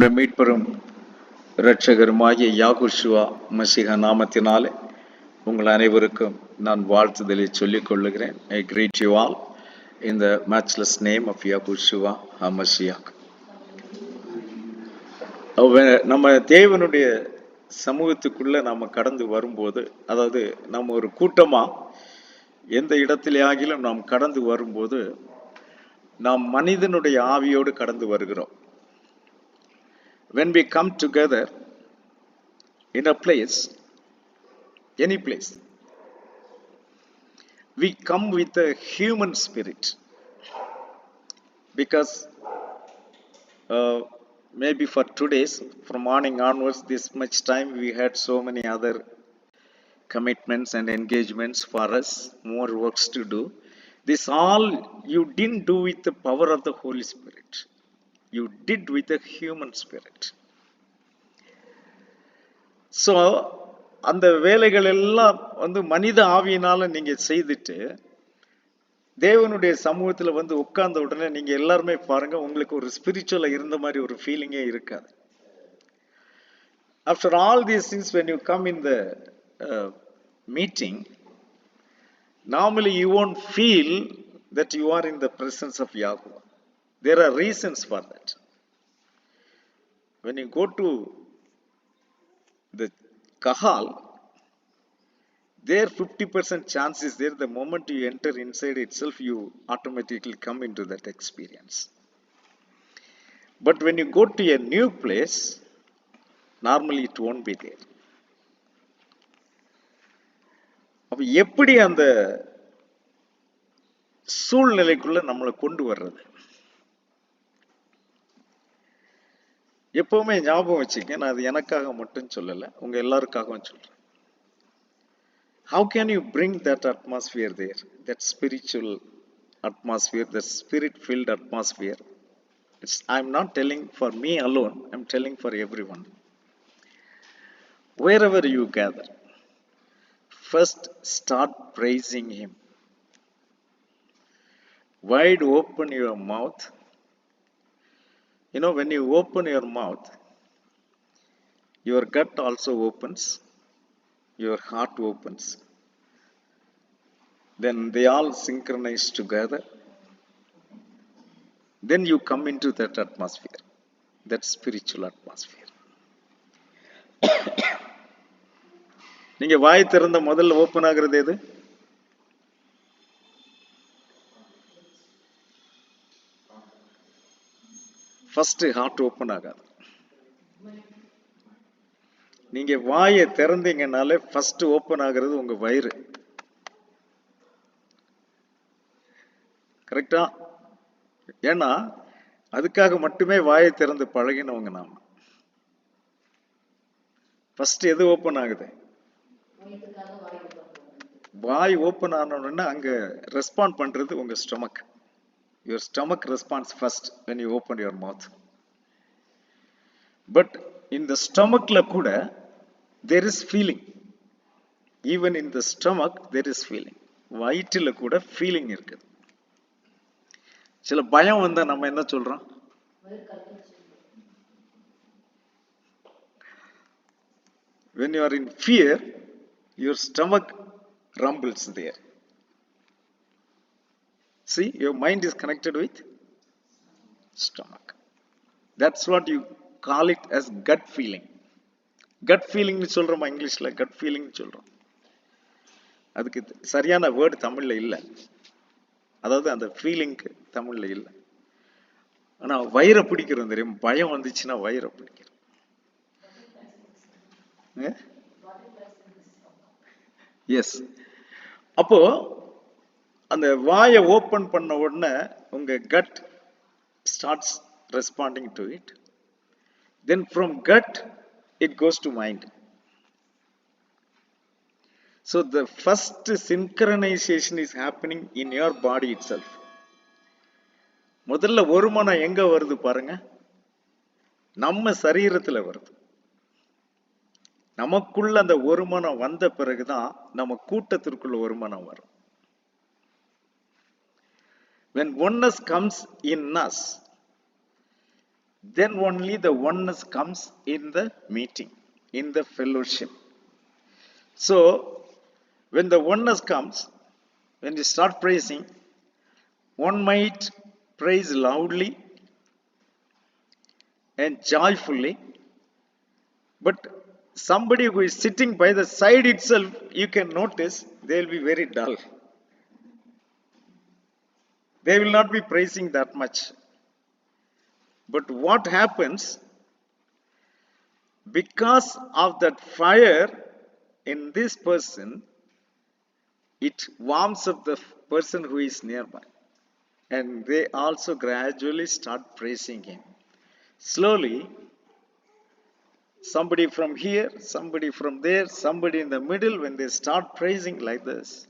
நம்முடைய மீட்பெரும் இரட்சகருமாகிய யாகுஷுவா மசிஹா நாமத்தினாலே உங்கள் அனைவருக்கும் நான் வாழ்த்துதலை சொல்லிக் கொள்ளுகிறேன். I greet you all in the matchless name of Yahushua மசிஹா. நம்ம தேவனுடைய சமூகத்துக்குள்ள நாம கடந்து வரும்போது, அதாவது நம்ம ஒரு கூட்டமா எந்த இடத்திலே ஆகிலும் நாம் கடந்து வரும்போது நாம் மனிதனுடைய ஆவியோடு கடந்து வருகிறோம். When we come together in a place, any place, we come with a human spirit, because maybe for 2 days, from morning onwards, this much time we had so many other commitments and engagements for us, more works to do. This all you didn't do with the power of the Holy Spirit. You did with a human spirit. So அந்த வேலைகள் எல்லாம் மனித ஆவியினால நீங்க செய்துட்டு தேவனுடைய சமூகத்துல உட்கார்ந்த உடனே நீங்க எல்லாருமே பாருங்க, உங்களுக்கு ஒரு ஸ்பிரிச்சுவலா இருந்த மாதிரி ஒரு ஃபீலிங்கே இருக்காது. After all these things when you come in the meeting, normally you won't feel that you are in the presence of Yahweh. There are reasons for that. When you go to the kahal, there 50% chance is there. The moment you enter inside itself, you automatically come into that experience. But when you go to a new place, normally it won't be there. அப்ப எப்படி அந்த சூழ்நிலைக்குள்ள நம்மளை கொண்டு வர்றது? எப்பவுமே ஞாபகம் வச்சுக்க, நான் அது எனக்காக மட்டும் சொல்லல, உங்க எல்லாருக்காகவும் சொல்றேன். How can you bring that atmosphere there, that spiritual atmosphere, that spirit-filled atmosphere? I'm not telling for me alone, I'm telling for everyone. Wherever you gather, first start praising Him. Wide open your mouth. You know, when you open your mouth, your gut also opens, your heart opens. Then they all synchronize together. Then you come into that atmosphere, that spiritual atmosphere. நீங்க வாய் திறந்த முதல்ல open ஆகிறது எது? First heart open ஆகாது. நீங்க வாயை திறந்தீங்கனாலே first open ஆகிறது உங்க வயிறு. கரெக்டா? ஏன்னா அதுக்காக மட்டுமே வாயை திறந்து பழகினவங்க நாம. ஃபர்ஸ்ட் எது ஓப்பன் ஆகுது? வாய் ஓப்பன் ஆன உடனே அங்க ரெஸ்பாண்ட் பண்றது உங்க stomach. Your stomach responds first when you open your mouth. But in the stomach la kuda there is feeling. Even in the stomach there is feeling. வயிற்றுல கூட feeling இருக்குது. சில பயம் வந்தா நம்ம என்ன சொல்றோம்? When you are in fear, your stomach rumbles there. See, your mind is connected with stomach. That's what you call it as gut feeling. Gut feeling னு சொல்றோமா இங்கிலீஷ்ல? gut feeling னு சொல்றோம். அதுக்கு சரியான வேர்டு தமிழ்ல இல்ல. அதாவது அந்த ஃபீலிங்க்கு தமிழ்ல இல்ல. ஆனா வயிறை பிடிக்கிறோம் தெரியும், பயம் வந்துச்சுன்னா வயிறை பிடிக்கிறோம். எஸ். அப்போ அந்த வாயை ஓப்பன் பண்ண உடனே உங்க cut starts responding to it. Then from cut it goes to mind. So the first synchronisation is happening in your body it self. முதல்ல ஒரு மனம் எங்க வருது பாருங்க? நம்ம சரீரத்துல வருது. நமக்குள்ள அந்த ஒரு மனம் வந்த பிறகுதான் நம்ம கூட்டத்திற்குள்ள ஒரு மனம் வரும். When oneness comes in us, then only the oneness comes in the meeting, in the fellowship. So when the oneness comes, when you start praising, one might praise loudly and joyfully, but somebody who is sitting by the side itself, you can notice they will be very dull. They will not be praising that much. But what happens, because of that fire in this person, it warms up the person who is nearby. And they also gradually start praising him. Slowly, somebody from here, somebody from there, somebody in the middle, when they start praising like this,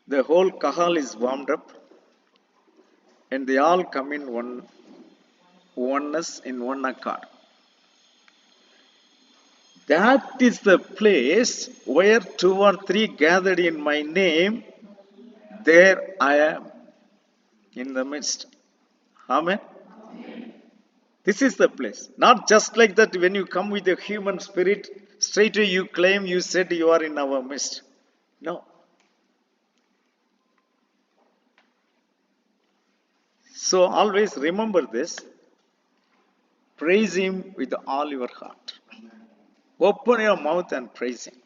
the whole kahal is warmed up and they all come in oneness, in one accord. That is the place where 2 or 3 gathered in my name, there I am in the midst. Amen. This is the place. Not just like that, when you come with a human spirit, straight away you claim, you said you are in our midst. No. So always remember this. Praise him with all your heart. Open your mouth and praise him.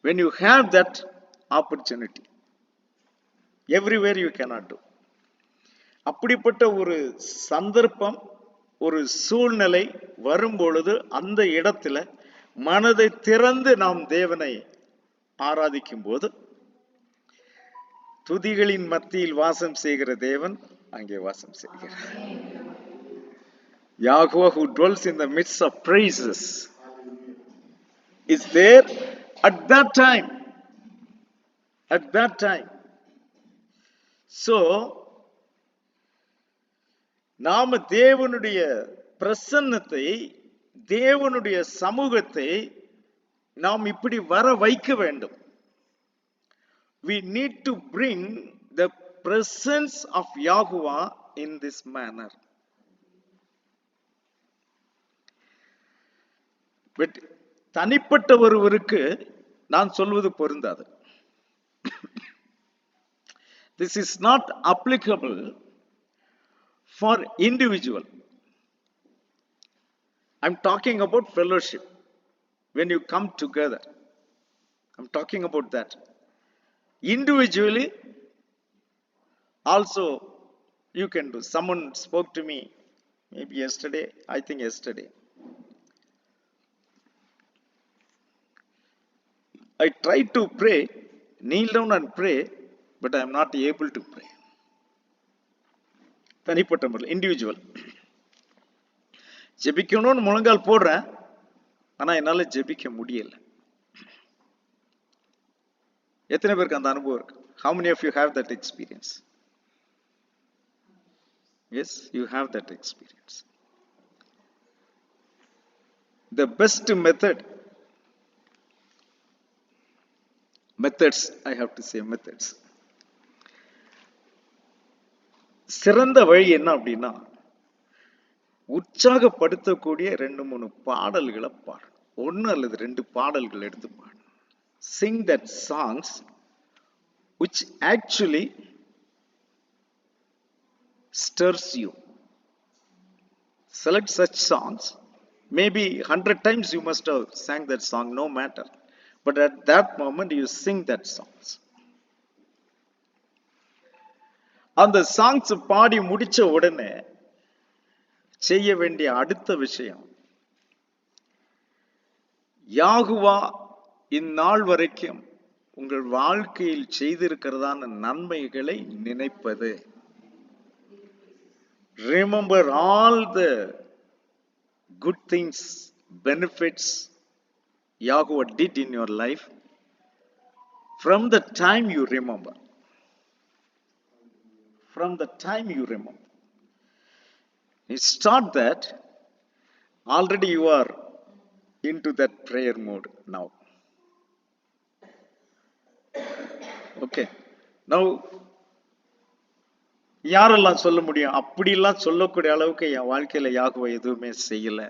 When you have that opportunity, everywhere you cannot do. அப்படிப்பட்ட ஒரு சந்தர்ப்பம், ஒரு சூழ்நிலை வரும்பொழுது அந்த இடத்துல மனதை திறந்து நாம் தேவனை ஆராதிக்கும் போது, துதிகளின் மத்தியில் வாசம் செய்கிற தேவன் அங்கே வாசம் செய்கிறார். Yahweh who dwells in the midst of praises is there at that time. At that time. So, நாம தேவனுடைய பிரசன்னத்தை, தேவனுடைய சமூகத்தை நாம் இப்படி வர வைக்க வேண்டும். We need to bring the presence of Yahuwah in this manner. But தனிப்பட்ட ஒருவருக்கு நான் சொல்வது பொருந்தாது. This is not applicable for individual. I'm talking about fellowship. When you come together, I'm talking about that. Individually, also you can do. Someone spoke to me, maybe yesterday, I think yesterday. I tried to pray, kneel down and pray, but I am not able to pray. தனிப்பட்ட முறையில், individual. ஜெபிக்கணும்னு முழங்கால் போடுறேன், ஆனா என்னால ஜெபிக்க முடியல. எத்தனை பேருக்கு அந்த அனுபவம் இருக்கு? How many of you have that experience? Yes, you have that experience. The best methods, I have to say methods. சிறந்த வழி என்ன அப்படின்னா, உற்சாகப்படுத்தக்கூடிய 2-3 பாடல்களை பாடு. 1 அல்லது 2 பாடல்கள் எடுத்து பாடு. Sing that songs which actually stirs you. Select such songs. Maybe 100 times you must have sang that song, no matter. But at that moment you sing that songs. அந்த சாங்ஸ் பாடி முடிச்ச உடனே செய்ய வேண்டிய அடுத்த விஷயம், யாகுவா இந்நாள் வரைக்கும் உங்கள் வாழ்க்கையில் செய்திருக்கிறதான நன்மைகளை நினைப்பது. Remember all the good things, benefits Yahuwah did in your life from the time you remember. From the time you remember. You start that, already you are into that prayer mode now. Okay. Now, யாரெல்லாம் சொல்ல முடியும்? அப்படிலாம் சொல்லக்கூடிய அளவுக்கு என் வாழ்க்கையில யாகுவா எதுவுமே செய்யல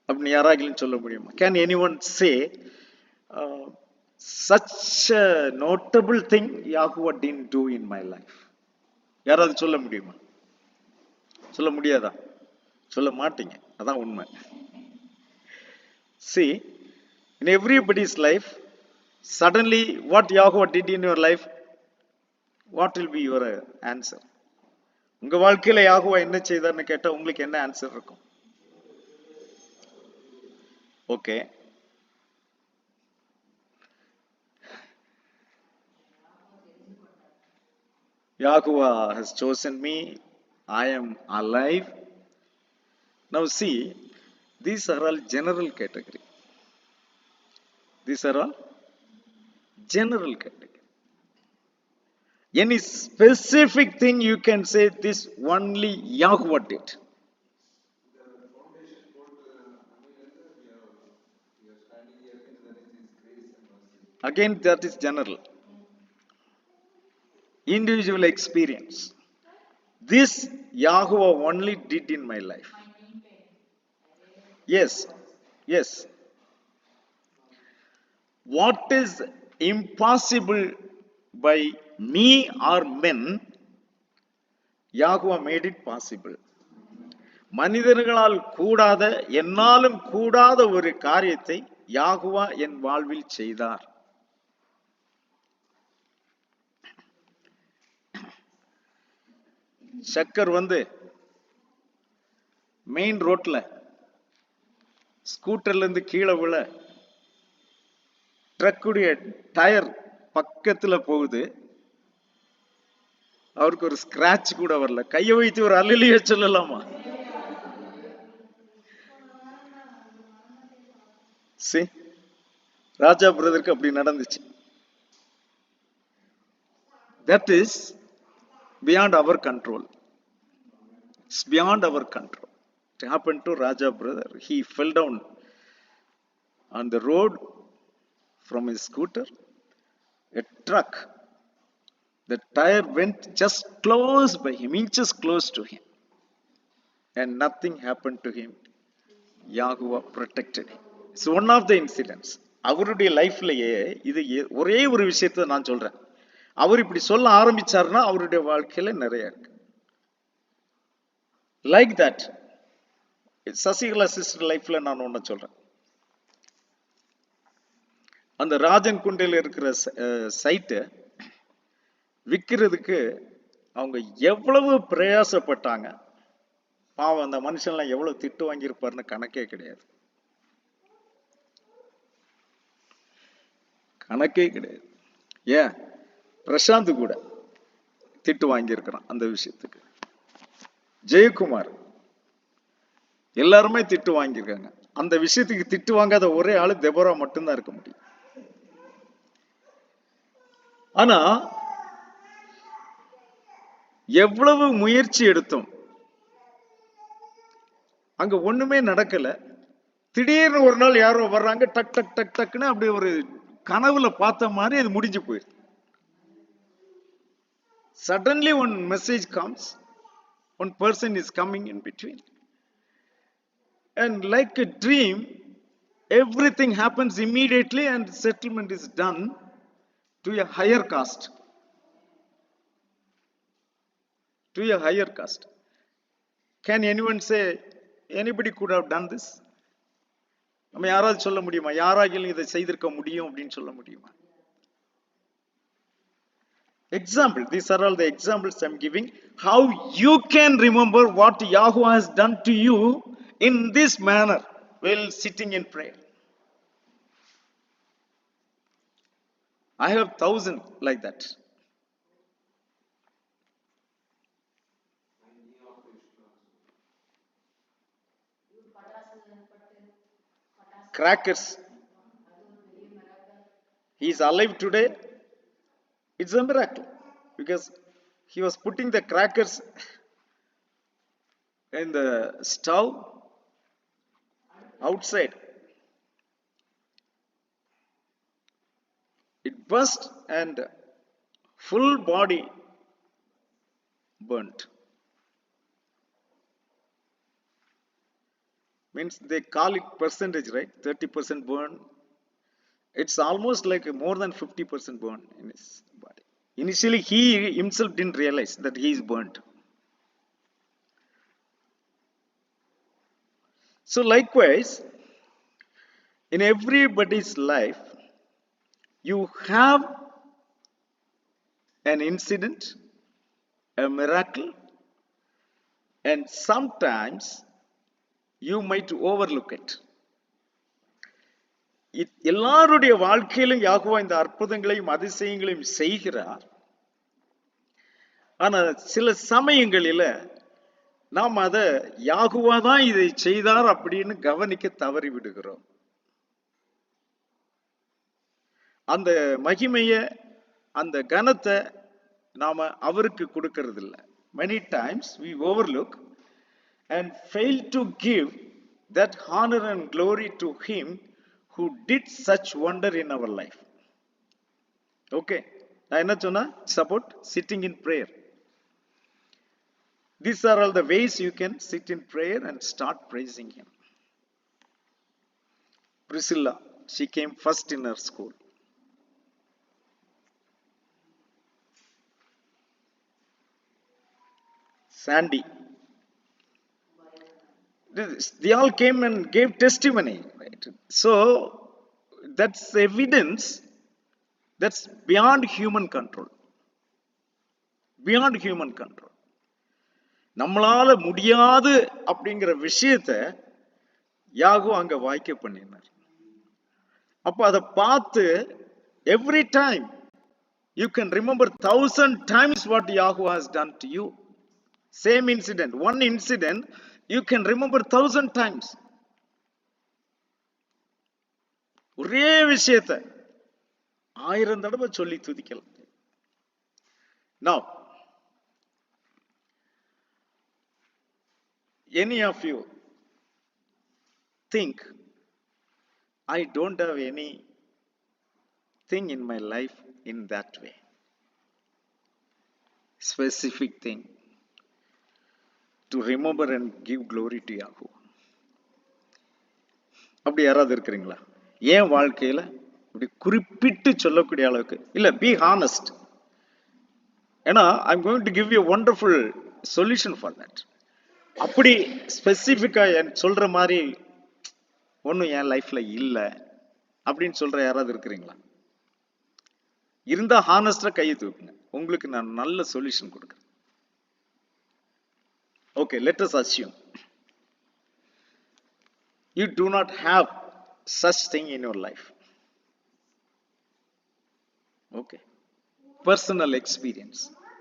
அப்படின்னு யாராகிலும் சொல்ல முடியுமா? Can anyone say such a notable thing Yahuwah didn't do in my life? யாராவது சொல்ல முடியுமா? சொல்ல முடியாதா? சொல்ல மாட்டீங்க. அதான் உண்மை. See, in everybody's life, suddenly what Yahuwah did in your life, what will be your answer? உங்க வாழ்க்கையில யாகுவா என்ன செய்தார்னு கேட்டா உங்களுக்கு என்ன ஆன்சர் இருக்கும்? Okay, Yahuwah has chosen me. I am alive. Now see, these are all general category. These are all general category. Any specific thing you can say this only Yahuwah did. Again, that is general. Individual experience. This Yahuwah only did in my life. Yes, yes. What is impossible by me or men, Yahuwah made it possible. மனிதர்களால் கூடாத, என்னாலும் கூடாத ஒரு காரியத்தை யாகுவா என் வாழ்வில் செய்தார். சக்கர் main ரோட்ல ஸ்கூட்டர்ல இருந்து கீழே விழ ட்ரக்குடைய டயர் பக்கத்துல போகுது. அவருக்கு ஒரு ஸ்கிராட்ச் கூட வரல. கையை வைத்து ஒரு அல்லிலிய சொல்லலாமா? ராஜா பிரதருக்கு அப்படி நடந்துச்சு. That is beyond our control. It's beyond our control. It happened to Raja brother. He fell down on the road from his scooter. A truck, the tire went just close by him, inches close to him, and nothing happened to him. Yahuwah protected him. It's one of the incidents. அவருடைய லைஃப்லயே இது ஒரே ஒரு விஷயத்தை நான் சொல்றேன். அவர் இப்படி சொல்ல ஆரம்பிச்சாருன்னா அவருடைய வாழ்க்கையில நிறைய இருக்கு. லைக் தட் சசிகலா சிஸ்டர் லைஃப்ல நான் ஒண்ணு சொல்றேன். அந்த ராஜன் குண்டையில் இருக்கிற சைட்டு விற்கிறதுக்கு அவங்க எவ்வளவு பிரயாசப்பட்டாங்க. பாவம், அந்த மனுஷன்லாம் எவ்வளவு திட்டு வாங்கியிருப்பாருன்னு கணக்கே கிடையாது. கணக்கே கிடையாது. ஏன், பிரசாந்த் கூட திட்டு வாங்கியிருக்கிறான் அந்த விஷயத்துக்கு. ஜெயக்குமார், எல்லாருமே திட்டு வாங்கியிருக்காங்க. அந்த விஷயத்துக்கு திட்டு வாங்காத ஒரே ஆளு தெபோரா மட்டும்தான் இருக்க முடியும். ஆனா எவ்வளவு முயற்சி எடுத்தோம், அங்க ஒண்ணுமே நடக்கல. திடீர்னு ஒரு நாள் யாரோ வர்றாங்க, டக் டக் டக் டக்குன்னு அப்படி ஒரு கனவுல பார்த்த மாதிரி அது முடிஞ்சு போயிருக்கு. Suddenly one message comes, one person is coming in between, and like a dream, everything happens immediately and settlement is done to a higher caste. To a higher caste. Can anyone say anybody could have done this? நம்ம யாராவது சொல்ல முடியுமா? யாராகிலும் இதை செய்திருக்க முடியும் அப்படின்னு சொல்ல முடியுமா? Example, these are all the examples I'm giving. How you can remember what Yahuwah has done to you in this manner while sitting in prayer. I have 1,000 like that. Crackers. He is alive today. It's a miracle because he was putting the crackers in the stove outside. It burst and full body burnt. Means they call it percentage, right? 30% burn. It's almost like more than 50% burn in his body. Initially, he himself didn't realize that he is burnt. So likewise, in everybody's life, you have an incident, a miracle, and sometimes you might overlook it. எல்லாருடைய வாழ்க்கையிலும் யாகோவா இந்த அற்புதங்களையும் அதிசயங்களையும் செய்கிறார். ஆனா சில சமயங்களில நாம் அத யாகோவா தான் இதை செய்தார் அப்படின்னு கவனிக்க தவறி விடுகிறோம். அந்த மகிமைய, அந்த கனத்தை நாம அவருக்கு கொடுக்கிறது இல்லை. Many times we overlook and fail to give that honor and glory to him who did such wonder in our life. Okay, நான் என்ன சொன்னா, it's about sitting in prayer. These are all the ways you can sit in prayer and start praising him. Priscilla, she came first in her school. Sandy, they all came and gave testimony, right? So that's evidence that's beyond human control. Beyond human control. நம்மளால முடியாது அப்படிங்கிற விஷயத்தை யாகோ அங்க வாய்க்க பண்ணினார். அப்ப அதை பார்த்து every time you can remember 1,000 times what Yahweh has done to you. Same incident, one incident you can remember 1,000 times. ஒரே விஷயத்தை 1000 தடவை சொல்லி துதிக்கலாம். Now, any of you think, I don't have anything in my life in that way, specific thing to remember and give glory to Yahweh. அப்படி யாராவது இருக்கிறீங்களா? ஏன் வாழ்க்கையில இப்படி குறிப்பிட்டு சொல்லக்கூடிய அளவுக்கு இல்ல, be honest. ஏன்னா I'm going to give you a wonderful solution for that. அப்படி ஸ்பெசிபிக்கா சொல்ற மாதிரி ஒன்னும் என் லைஃப்ல இல்ல அப்படின்னு சொல்ற யாராவது இருக்கிறீங்களா? இருந்தா ஹானஸ்டா கையை தூக்குங்க, உங்களுக்கு நான் நல்ல சொல்யூஷன் கொடுக்குறேன். Okay, let us assume you do not have such thing in your life. Okay, personal experience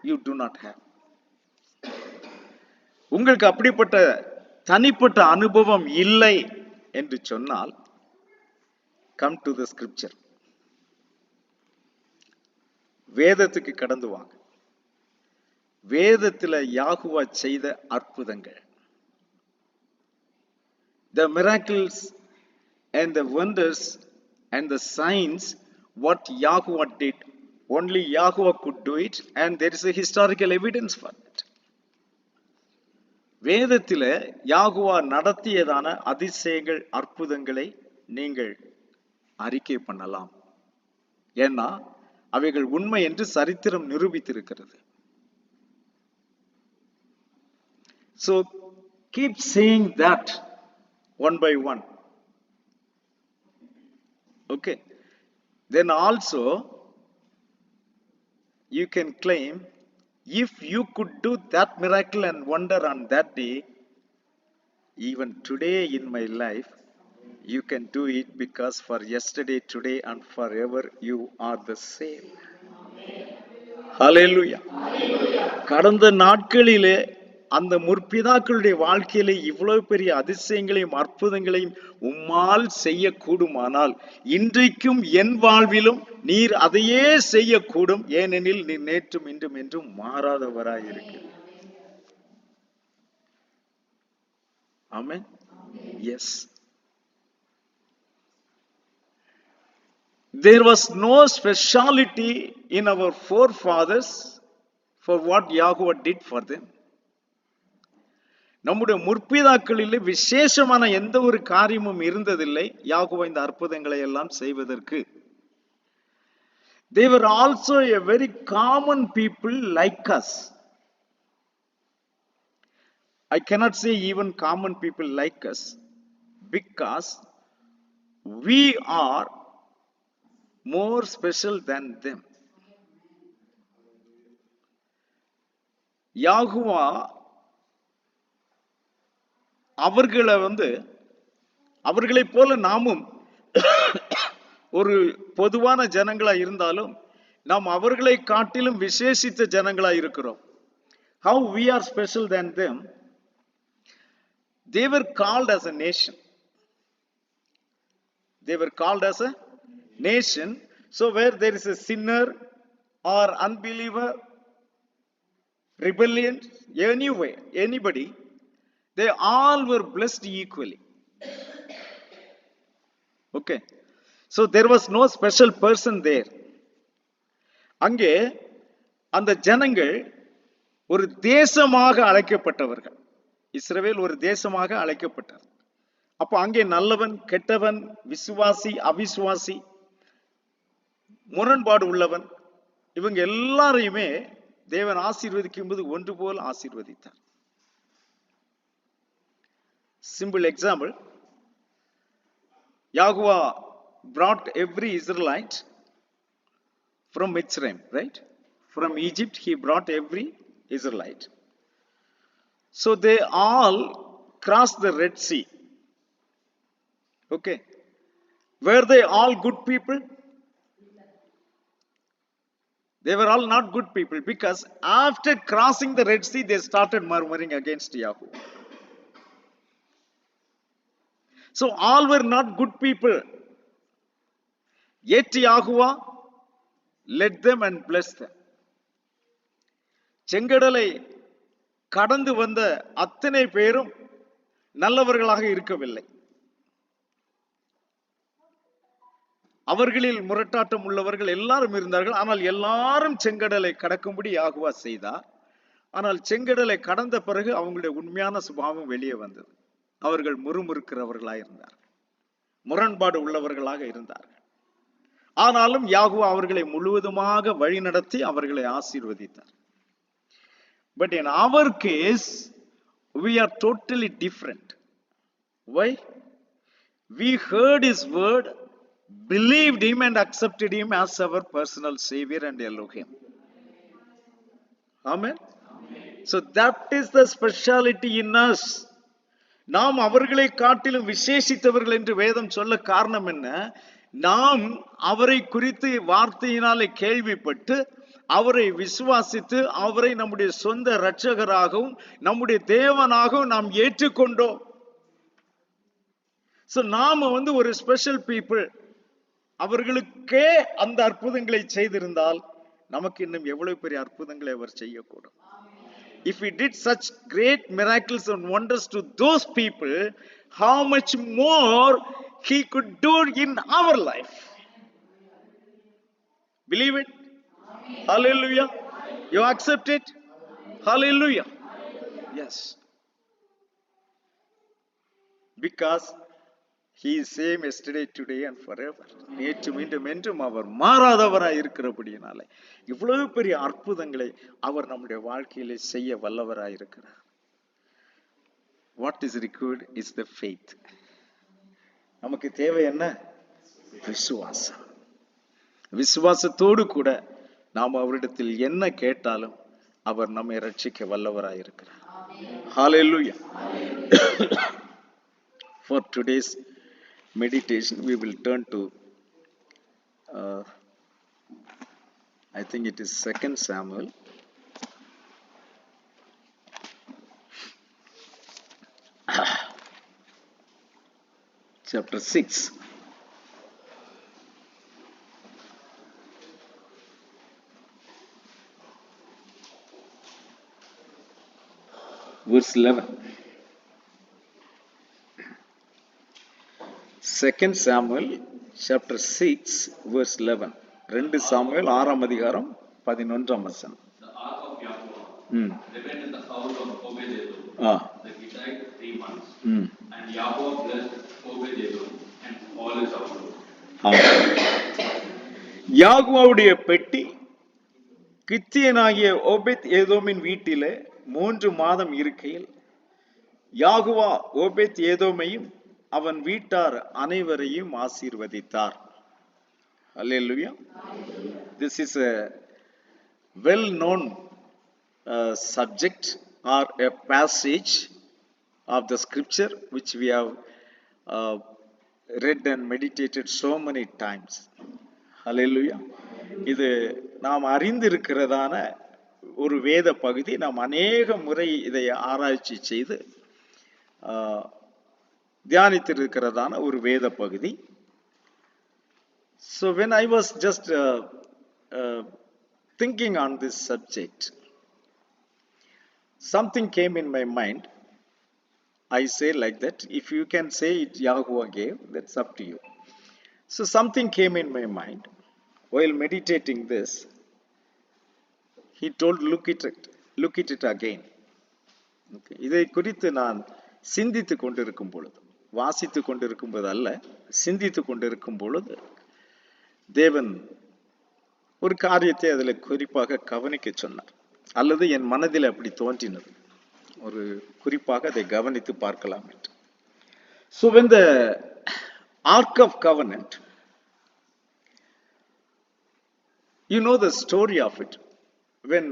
you do not have. உங்களுக்கு அப்படிப்பட்ட தனிப்பட்ட அனுபவம் இல்லை என்று சொன்னால், come to the scripture. வேதத்துக்கு கடந்து வாங்க. வேதத்தில் யாகுவா செய்த அற்புதங்கள், the miracles and the wonders and the signs, what Yahweh did, only Yahweh could do it, and there is a historical evidence for that. வேதத்தில் யாகுவா நடத்தியதான அதிசயங்கள், அற்புதங்களை நீங்கள் அறிக்கை பண்ணலாம். ஏன்னா அவைகள் உண்மை என்று சரித்திரம் நிரூபித்திருக்கிறது. So keep saying that one by one. Okay. Then also you can claim, if you could do that miracle and wonder on that day, even today in my life you can do it, because for yesterday, today and forever you are the same. Hallelujah. கடந்த நாட்களிலே அந்த முற்பிதாக்களுடைய வாழ்க்கையிலே இவ்வளவு பெரிய அதிசயங்களையும் அற்புதங்களையும் உம்மால் செய்யக்கூடுமானால், இன்றைக்கும் என் வாழ்விலும் நீர் அதையே செய்யக்கூடும். ஏனெனில் நீர் நேற்றும் இன்றும் என்றும் மாறாதவராயிருக்கு. ஆமென். Yes. There was no speciality in our forefathers for what Yahweh did for them. நம்முடைய முற்பிதாக்களிலே விசேஷமான எந்த ஒரு காரியமும் இருந்ததில்லை யாகோவா இந்த அற்புதங்களை எல்லாம் செய்வதற்கு. They were also a very common people like us. I cannot say even common people like us because we are more special than them. யாகோவா அவர்களை போல நாமும் ஒரு பொதுவான ஜனங்களா இருந்தாலும் நாம் அவர்களை காட்டிலும் விசேஷித்த ஜனங்களா இருக்கிறோம். How we are special than them? They were called as a nation. They were called as a nation. So where there is a sinner or unbeliever, rebellion, anyway, anybody, they all were blessed equally. Okay. So there was no special person there. அங்கே அந்த ஜனங்கள் ஒரு தேசமாக அழைக்கப்பட்டவர்கள். இஸ்ரவேல் ஒரு தேசமாக அழைக்கப்பட்டார். அப்போ அங்கே நல்லவன், கெட்டவன், விசுவாசி, அவிசுவாசி, முரண்பாடு உள்ளவன், இவங்க எல்லாரையுமே தேவன் ஆசீர்வதிக்கும் போது ஒன்று போல் ஆசீர்வதித்தார். Simple example, Yahweh brought every Israelite from Mitzrayim, right? From Egypt, he brought every Israelite. So they all crossed the Red Sea. Okay. Were they all good people? They were all not good people because after crossing the Red Sea, they started murmuring against Yahweh. So all were not good people. Yet Yahweh led them and blessed them. செங்கடலை கடந்து வந்த அத்தனை பேரும் நல்லவர்களாக இருக்கவில்லை. அவர்களில் முரட்டாட்டம் உள்ளவர்கள் எல்லாரும் இருந்தார்கள். ஆனால் எல்லாரும் செங்கடலை கடக்கும்படி யாகுவா செய்தார். ஆனால் செங்கடலை கடந்த பிறகு அவங்களுடைய உண்மையான சுபாவம் வெளியே வந்தது. அவர்கள் முறுமுறுக்கிறவர்களாக இருந்தார்கள், முரண்பாடு உள்ளவர்களாக இருந்தார்கள். ஆனாலும் யாகுவா அவர்களை முழுவதுமாக வழி நடத்தி அவர்களை ஆசீர்வதித்தார். But in our case, we are totally different. Why? We heard his word, believed him and accepted him as our personal savior and Elohim. Amen? So that is the speciality in us. நாம் அவர்களை காட்டிலும் விசேஷித்தவர்கள் என்று வேதம் சொல்ல காரணம் என்ன? நாம் அவரை குறித்து வார்த்தையினாலே கேள்விப்பட்டு அவரை விசுவாசித்து அவரை நம்முடைய சொந்த இரட்சகராகவும் நம்முடைய தேவனாகவும் நாம் ஏற்றுக்கொண்டோம். சோ நாம ஒரு ஸ்பெஷல் பீப்புள். அவர்களுக்கே அந்த அற்புதங்களை செய்திருந்தால் நமக்கு இன்னும் எவ்வளவு பெரிய அற்புதங்களை அவர் செய்யக்கூடும். If we did such great miracles and wonders to those people, how much more he could do in our life. Believe it? Hallelujah. You accept it? Hallelujah. Yes. Because he is same yesterday, today and forever. நேற்று மீண்டும் என்றும் அவர் மாறாதவராய் இருக்கிறபடியினாலே இவ்வளவு பெரிய அற்புதங்களை அவர் நம்முடைய வாழ்க்கையிலே செய்ய வல்லவராய் இருக்கிறார். What is required is the faith. நமக்கு தேவை என்ன? விசுவாசம். விசுவாசத்தோடு கூட நாம் அவரிடத்தில் என்ன கேட்டாலும் அவர் நம்மை ரட்சிக்க வல்லவராய் இருக்கிறார். Hallelujah. For today's meditation, we will turn to I think it is 2 Samuel chapter 6. Verse 11. 2 Samuel chapter 6 verse 11. 2 Samuel 6 அதிகாரம் 11 வசனம். They went in the house of Obed-Edom. Ah. Then he died 3 months. And Yahweh blessed Obed-Edom and all his household. யாகுவாவுடைய பெட்டி கித்தியனாகிய ஓபேத் ஏதோமின் வீட்டிலே 3 மாதம் இருக்கையில் யாகுவா ஓபேத் ஏதோமையும் அவன் வீட்டார் அனைவரையும் ஆசீர்வதித்தார். அல்லேலூயா. This is a well known subject or a passage of the scripture which we have read and meditated so many times. Hallelujah. இது நாம் அறிந்திருக்கிறதான ஒரு வேத பகுதி. நாம் அநேக முறை இதை ஆராய்ச்சி செய்து தியானித்திருக்கிறதான ஒரு வேத பகுதி. So when I was just thinking on this subject, something came in my mind. I say like that. If you can say it Yahuwah gave, that's up to you. So something came in my mind while meditating this. He told, look at it again. Okay. இதை குறித்து நான் சிந்தித்து கொண்டிருக்கும் பொழுது, வாசித்து கொண்டிருக்கும் போது அல்ல, சிந்தித்து கொண்டிருக்கும் பொழுது தேவன் ஒரு காரியத்தை அதில் குறிப்பாக கவனிக்க சொன்னார், அல்லது என் மனதில் அப்படி தோன்றினது. ஒரு குறிப்பாக அதை கவனித்து பார்க்கலாம் என்று. So when the Ark of Covenant, you know the story of it. When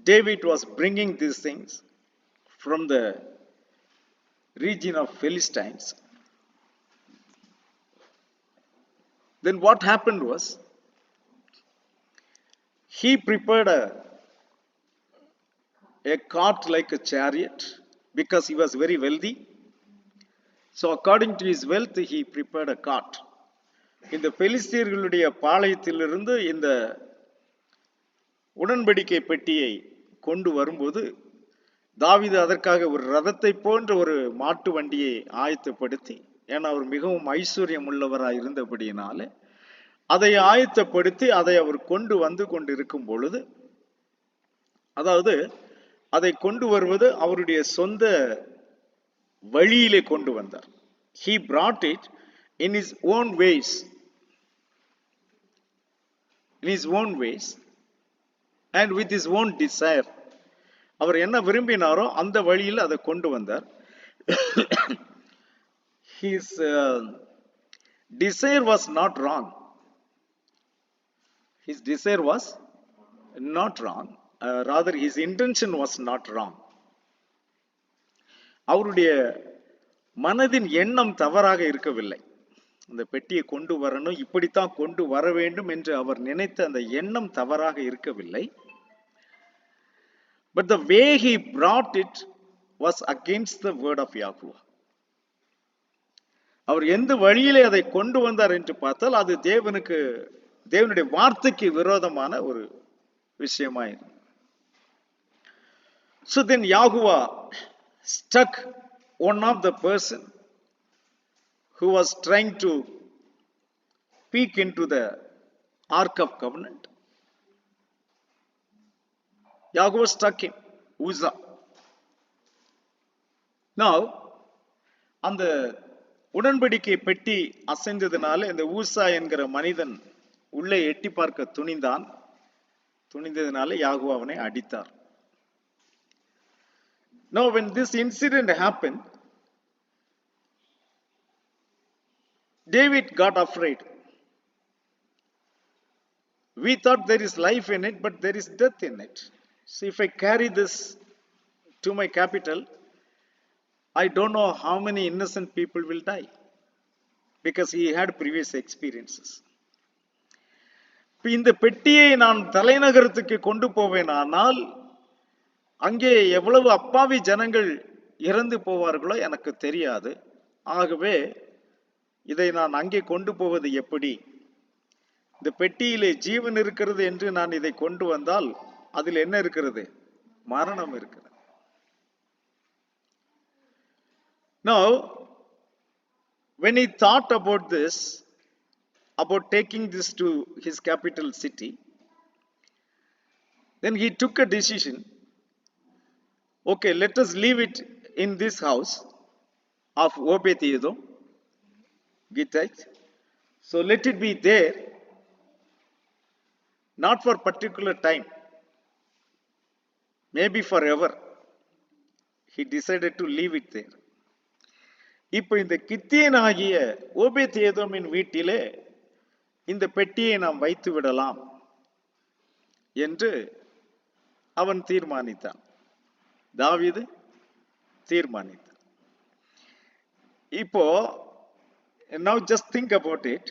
David was bringing these things from the region of Philistines, then what happened was, he prepared a cart like a chariot because he was very wealthy. So according to his wealth, he prepared a cart. இந்த பெலிஸ்தியர்களுடைய பாளையத்திலிருந்து இந்த உடன்படிக்கை பெட்டியை கொண்டு வரும்போது தாவீது அதற்காக ஒரு ரதத்தை போன்ற ஒரு மாட்டு வண்டியை ஆயத்தப்படுத்தி, ஏன்னா அவர் மிகவும் ஐஸ்வர்யம் உள்ளவராய் இருந்தபடியினால அதை ஆயத்தப்படுத்தி அதை அவர் கொண்டு வந்து கொண்டிருக்கும் பொழுது, அதாவது அதை கொண்டு வருவது அவருடைய சொந்த வழியிலே கொண்டு வந்தார். He brought it in his own ways. In his own ways and with his own desire. அவர் என்ன விரும்பினாரோ அந்த வழியில் அதை கொண்டு வந்தார். His desire was not wrong. His desire was not wrong. Rather, his intention was not wrong. அவருடைய மனதின் எண்ணம் தவறாக இருக்கவில்லை. அந்த பெட்டியை கொண்டு வரணும், இப்படித்தான் கொண்டு வர வேண்டும் என்று அவர் நினைத்த அந்த எண்ணம் தவறாக இருக்கவில்லை. But the way he brought it was against the word of Yahuwah. அவர் எந்த வழியிலே அதை கொண்டு வந்தார் என்று பார்த்தால் அது தேவனுடைய வார்த்தைக்கு விரோதமான ஒரு விஷயமாயிரு. So then Yahuwah struck one of the person who was trying to peek into the Ark of Covenant. Yahuwah struck him, Uzzah. Now, அந்த உடன்படிக்கை பெட்டி அசைந்ததுனால இந்த ஊசா என்கிற மனிதன் உள்ளே எட்டி பார்க்க துணிந்ததுனால யாகுவா அவனை அடித்தார். Now when this incident happened, David got afraid. We thought there is life in it, but there is death in it. So if I carry this to my capital, I don't know how many innocent people will die, because he had previous experiences. இந்த பெட்டியை நான் தலைநகரத்துக்கு கொண்டு போவேனானால் அங்கே எவ்வளவு அப்பாவி ஜனங்கள் இறந்து போவார்களோ எனக்கு தெரியாது. ஆகவே இதை நான் அங்கே கொண்டு போவது எப்படி? இந்த பெட்டியிலே ஜீவன் இருக்கிறது என்று நான் இதை கொண்டு வந்தால் அதில் என்ன இருக்கிறது? மரணம் இருக்கிறது. Now, when he thought about this, about taking this to his capital city, Then he took a decision. Okay, let us leave it in this house of Obed-Edom, Gittite. So let it be there, not for particular time, maybe forever. He decided to leave it there. இப்போ இந்த கித்தியன் ஆகிய ஓபேத்-ஏதோமின் வீட்டிலே இந்த பெட்டியை நாம் வைத்து விடலாம் என்று அவன் தீர்மானித்தான். தாவீது தீர்மானித்தான். இப்போ now just think about it.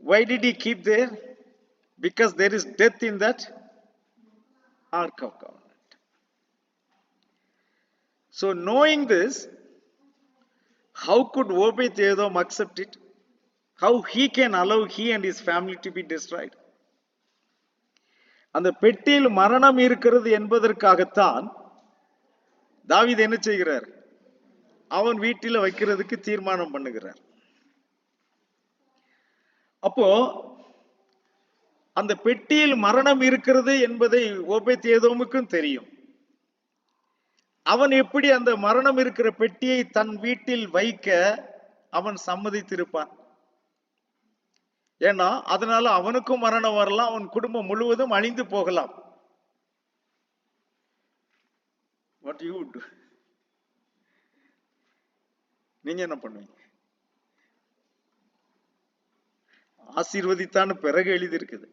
Why did he keep there? Because there is death in that Ark of Covenant. So knowing this, how could Obed-Edom accept it? How he can allow he and his family to be destroyed? அந்த பெட்டியில் மரணம் இருக்கிறது என்பதற்காகத்தான் தாவீது என்ன செய்கிறார்? அவன் வீட்டில் வைக்கிறதுக்கு தீர்மானம் பண்ணுகிறார். அப்போ அந்த பெட்டியில் மரணம் இருக்கிறது என்பதை ஓபேத்-ஏதோமுக்கும் தெரியும். அவன் எப்படி அந்த மரணம் இருக்கிற பெட்டியை தன் வீட்டில் வைக்க அவன் சம்மதித்திருப்பான்? ஏன்னா அதனால அவனுக்கும் மரணம் வரலாம், அவன் குடும்பம் முழுவதும் அழிந்து போகலாம். What you would do? நீங்க என்ன பண்ணுவீங்க? ஆசீர்வதித்தான்னு பிறகு எழுதி இருக்குது,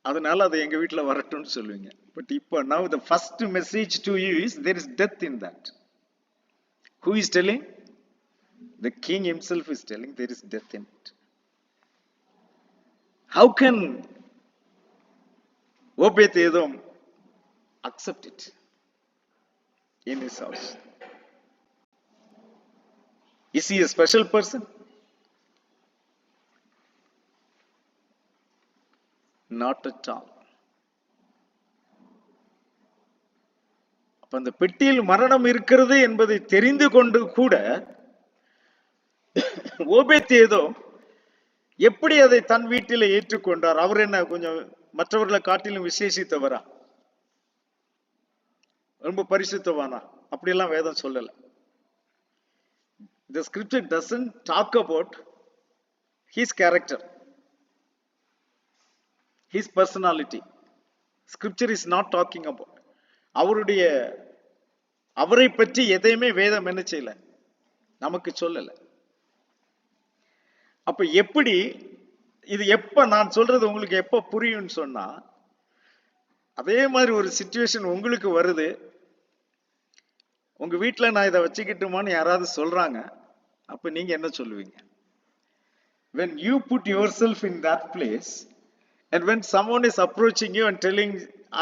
அதனால அது எங்க வீட்டுல வரட்டும்னு சொல்லுவீங்க. பட் இப்போ now the first message to you is there is death in that. Who is telling? The king himself is telling there is death in it. How can Obed-Edom accept it in his house? Is he a special person? Not at all. அப்ப அந்த பெட்டியில் மரணம் இருக்கிறது என்பதை தெரிந்து கொண்டு கூட ஓபேத்-ஏதோம் எப்படி அதை தன் வீட்டில் ஏற்றுக்கொண்டார்? அவர் என்ன கொஞ்சம் மற்றவர்களை காட்டிலும் விசேஷித்தவரா? ரொம்ப பரிசுத்தவானா? அப்படியெல்லாம் வேதம் சொல்லல. The scripture doesn't talk about his character, his personality. Scripture is not talking about. அவரை பற்றி எதையுமே வேதம் என்ன செய்யல, நமக்கு சொல்லல. அப்ப எப்படி இது எப்ப நான் சொல்றது உங்களுக்கு எப்ப புரியும்னு சொன்னா, அதே மாதிரி ஒரு சிச்சுவேஷன் உங்களுக்கு வருது. உங்க வீட்டுல நான் இதை வச்சுக்கிட்டுமான்னு யாராவது சொல்றாங்க, அப்ப நீங்க என்ன சொல்லுவீங்க? When you put yourself in that place, and when someone is approaching you and telling,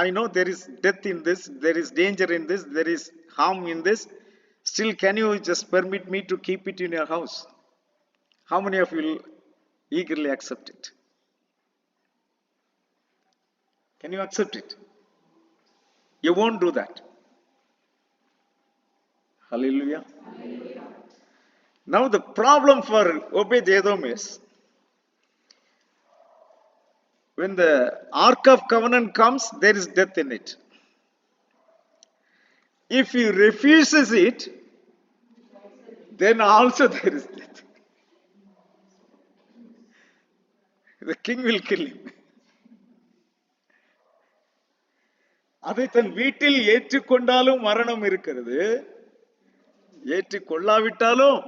I know there is death in this, there is danger in this, there is harm in this, still can you just permit me to keep it in your house? How many of you will eagerly accept it? Can you accept it? You won't do that. Hallelujah. Hallelujah. Now the problem for Obed-Edom is, when the Ark of Covenant comes, there is death in it. If he refuses it, then also there is death. The king will kill him. அதை தன் வீட்டில் ஏற்றுக்கொண்டாலும் மரணம் இருக்கிறது, ஏற்றுக்கொள்ளாவிட்டாலும்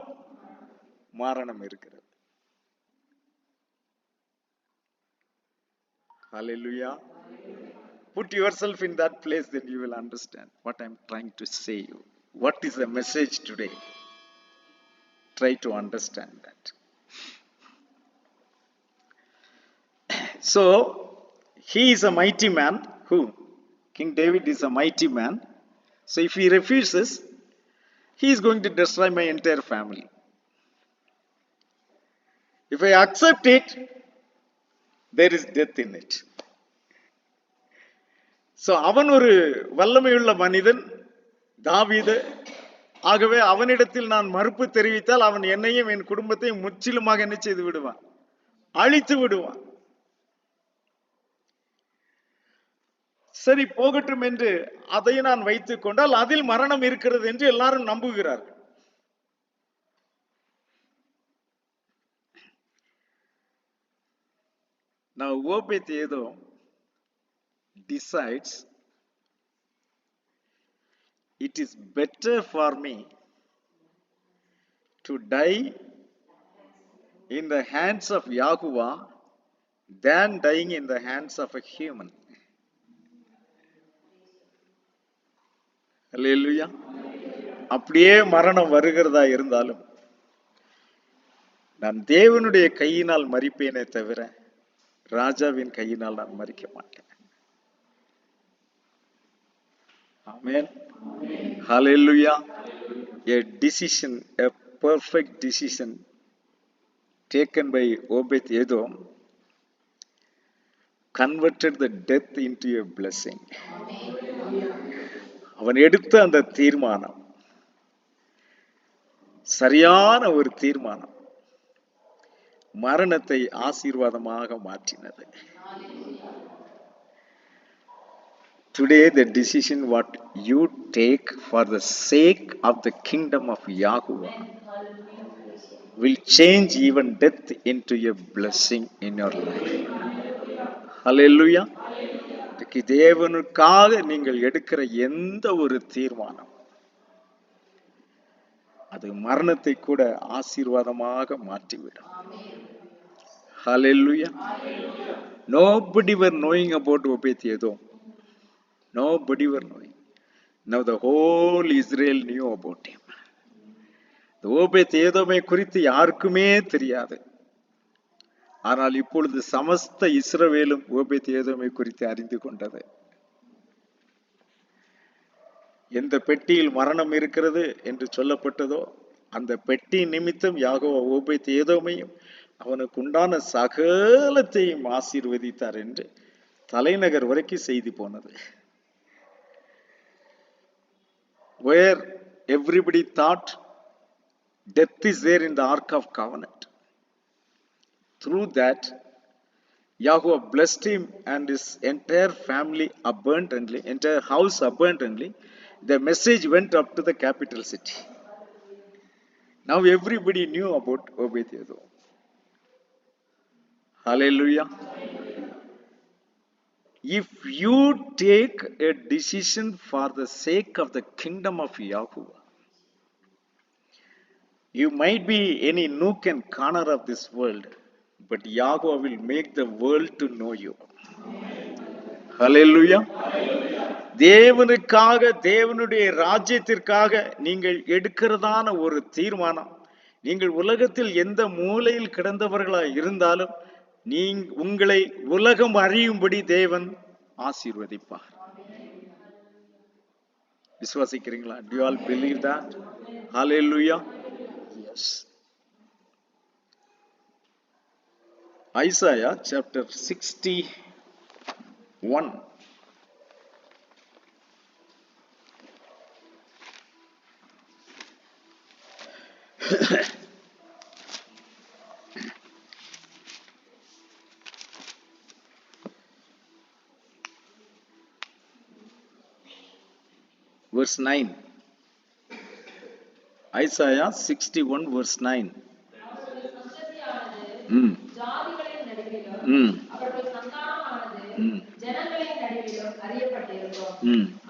மரணம் இருக்கிறது. Hallelujah. Put yourself in that place, then you will understand what I'm trying to say you. What is the message today? Try to understand that. So, he is a mighty man. Who? King David is a mighty man. So if he refuses, he is going to destroy my entire family. If I accept it, there is death in it. So அவன் ஒரு வல்லமையுள்ள மனிதன் தாவீது. ஆகவே அவனிடத்தில் நான் மறுப்பு தெரிவித்தால் அவன் என்னையும் என் குடும்பத்தையும் முற்றிலுமாக என்ன செய்து விடுவான்? அழித்து விடுவான். சரி போகட்டும் என்று அதை நான் வைத்துக் கொண்டால் அதில் மரணம் இருக்கிறது என்று எல்லாரும் நம்புகிறார்கள். Now Obed-Edom decides it is better for me to die in the hands of Yahuwah than dying in the hands of a human. அல்லேலூயா. அப்படியே மரணம் வருகிறதா இருந்தாலும் நான் தேவனுடைய கையினால் மரிப்பேனே தவிர ராஜாவின் கையினால் நான் மரிக்க மாட்டேன். ஆமென். ஹalleluya. A decision, a perfect decision taken by Obed-Edom converted the death into a blessing. அவன் எடுத்த அந்த தீர்மானம் சரியான ஒரு தீர்மானம் மரணத்தை ஆசீர்வாதமாக மாற்றினது. Today the decision what you take for the sake of the kingdom of Yahuwah will change even death into a blessing in your life. Hallelujah. தேவனுக்காக நீங்கள் எடுக்கிற எந்த ஒரு தீர்மானம் அது மரணத்தை கூட ஆசீர்வாதமாக மாற்றிவிடும். Hallelujah. Nobody were knowing about Obed-Edom. Nobody were knowing. Now the whole Israel knew about him. The Obed-Edomai குறித்து யாருக்குமே தெரியாது. ஆனால் இப்பொழுது சமஸ்த இஸ்ரவேலும் Obed-Edomai குறித்து அறிந்து கொண்டது. எந்த பெட்டியில் மரணம் இருக்கிறது என்று சொல்லப்பட்டதோ அந்த பெட்டி நிமித்தம் யாகோவா Obed-Edomaiயும் அவனுக்கு உண்டான சகலத்தையும் ஆசீர்வதித்தார் என்று தலைநகர் வரைக்கும் செய்தி போனது. Where everybody thought death is there in the Ark of Covenant. Through that, Yahuwah blessed him and his entire family abundantly, entire house abundantly. The message went up to the capital city. Now everybody knew about Obed-Edom. Hallelujah. If you take a decision for the sake of the kingdom of Yahuwah, you might be any nook and corner of this world, but Yahuwah will make the world to know you. Hallelujah. தேவனுக்காக தேவனுடைய ராஜ்யத்திற்காக நீங்கள் எடுக்கிறதான ஒரு தீர்மானம் நீங்கள் உலகத்தில் எந்த மூலையில் கிடந்தவர்களாய் இருந்தாலும் உங்களை உலகம் அறியும்படி தேவன் ஆசீர்வதிப்பார். விசுவாசிக்கிறீங்களா? Do you all believe that? Hallelujah. Yes. Isaiah chapter 61. Verse 9. Isaiah 61 verse 9.